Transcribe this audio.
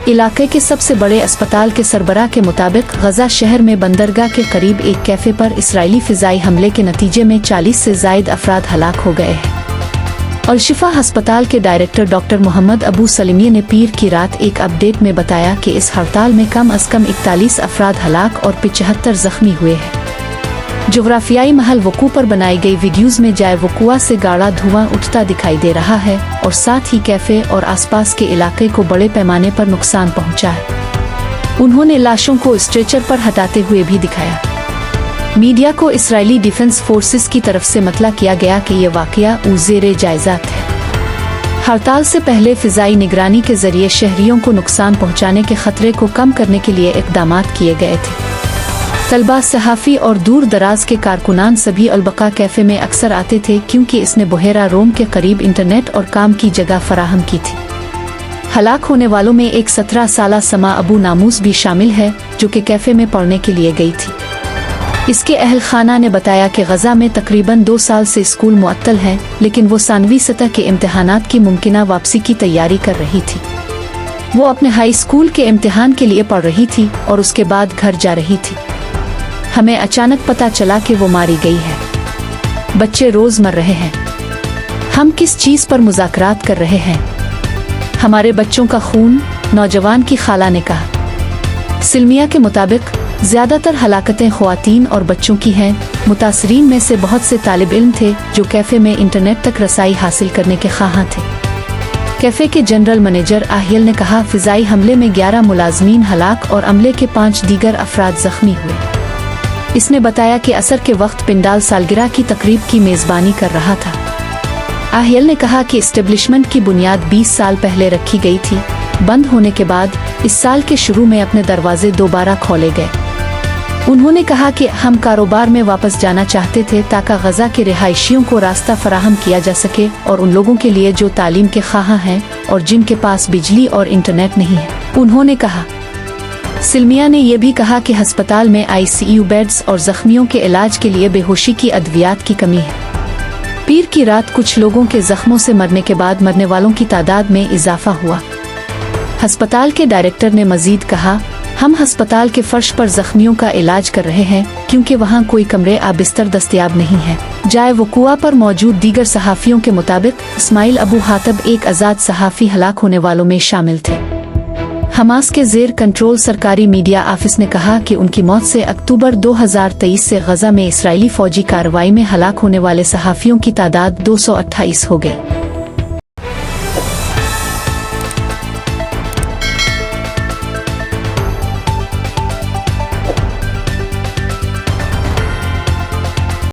इलाके के सबसे बड़े अस्पताल के सरबराह के मुताबिक गजा शहर में बंदरगाह के करीब एक कैफे पर इस्राएली फिजाई हमले के नतीजे में 40 से ज़ायद अफराद हलाक हो गए हैं। और शिफा अस्पताल के director doctor Mohammad Abu Salimi ने पीर की रात एक अपडेट में बताया कि इस हड़ताल में कम अज़ कम 41 अफराद हलाक और 75 जख्मी हुए हैं। जोग्राफियाई महल वकू पर बनाई गई वीडियोज़ में जाए वकुआ से गाढ़ा धुआं उठता दिखाई दे रहा है और साथ ही कैफे और आसपास के इलाके को बड़े पैमाने पर नुकसान पहुंचा है। उन्होंने लाशों को स्ट्रेचर पर हटाते हुए भी दिखाया। मीडिया को इस्राएली डिफेंस फोर्सेस की तरफ से मतला किया गया कि ये वाक़या ज़ेरे जायज़ा है। हड़ताल से पहले फ़िज़ाई निगरानी के जरिए शहरियों को नुकसान पहुंचाने के खतरे को कम करने के लिए इक़दामात किए गए थे। तलबा, सहाफ़ी और दूर दराज के कारकुनान सभी अलबका कैफ़े में अक्सर आते थे क्योंकि इसने बुहेरा रोम के करीब इंटरनेट और काम की जगह फराहम की थी। हलाक होने वालों में एक 17 साला समा अबू नामूस भी शामिल है जो कि कैफ़े में पढ़ने के लिए गई थी। इसके अहल खाना ने बताया कि गजा में तकरीबन 2 साल से स्कूल मुअत्तल है, लेकिन वो सानवी सतह के इम्तिहानात की मुमकिना वापसी की तैयारी कर रही थी। वो अपने हाई स्कूल के इम्तिहान के लिए पढ़ रही थी और उसके बाद घर जा रही थी। हमें अचानक पता चला कि वो मारी गई है। बच्चे रोज मर रहे हैं। हम किस चीज़ पर मुज़ाकरात कर रहे हैं? हमारे बच्चों का खून, नौजवान की खाला ने कहा। सिल्मिया के मुताबिक ज़्यादातर हलाकतें ख़वातीन और बच्चों की हैं। मुतासरीन में से बहुत से तालिब इल्म थे जो कैफ़े में इंटरनेट तक रसाई हासिल करने के ख्वाहां थे। कैफ़े के जनरल मैनेजर आहियल ने कहा, फ़िज़ाई हमले में 11 मुलाजमीन हलाक और अमले के 5 दीगर अफराद जख्मी हुए। इसने बताया कि असर के वक्त पिंडाल सालगिरह की तकरीब की मेज़बानी कर रहा था। आहियल ने कहा कि इस्टेब्लिशमेंट की बुनियाद 20 साल पहले रखी गई थी। बंद होने के बाद इस साल के शुरू में अपने दरवाजे दोबारा खोले गए। उन्होंने कहा कि हम कारोबार में वापस जाना चाहते थे ताकि गजा के रिहायशियों को रास्ता फराहम किया जा सके और उन लोगों के लिए जो तालीम के ख्वाहां हैं और जिनके पास बिजली और इंटरनेट नहीं है। उन्होंने कहा। सिल्मिया ने यह भी कहा कि अस्पताल में ICU बेड्स और जख्मियों के इलाज के लिए बेहोशी की अद्वियात की कमी है। पीर की रात कुछ लोगों के जख्मों से मरने के बाद मरने वालों की तादाद में इजाफा हुआ। अस्पताल के डायरेक्टर ने मजीद कहा, हम अस्पताल के फर्श पर जख्मियों का इलाज कर रहे हैं क्योंकि वहाँ कोई कमरे बिस्तर दस्तयाब नहीं है। जाए वकुआ पर मौजूद दीगर सहाफ़ियों के मुताबिक इस्माइल अबू हातब एक आज़ाद सहाफ़ी हलाक होने वालों में शामिल थे। हमास के ज़ेर कंट्रोल सरकारी मीडिया ऑफिस ने कहा कि उनकी मौत से अक्टूबर 2023 से गजा में इस्राएली फौजी कार्रवाई में हलाक होने वाले सहाफ़ियों की तादाद 228 हो गई।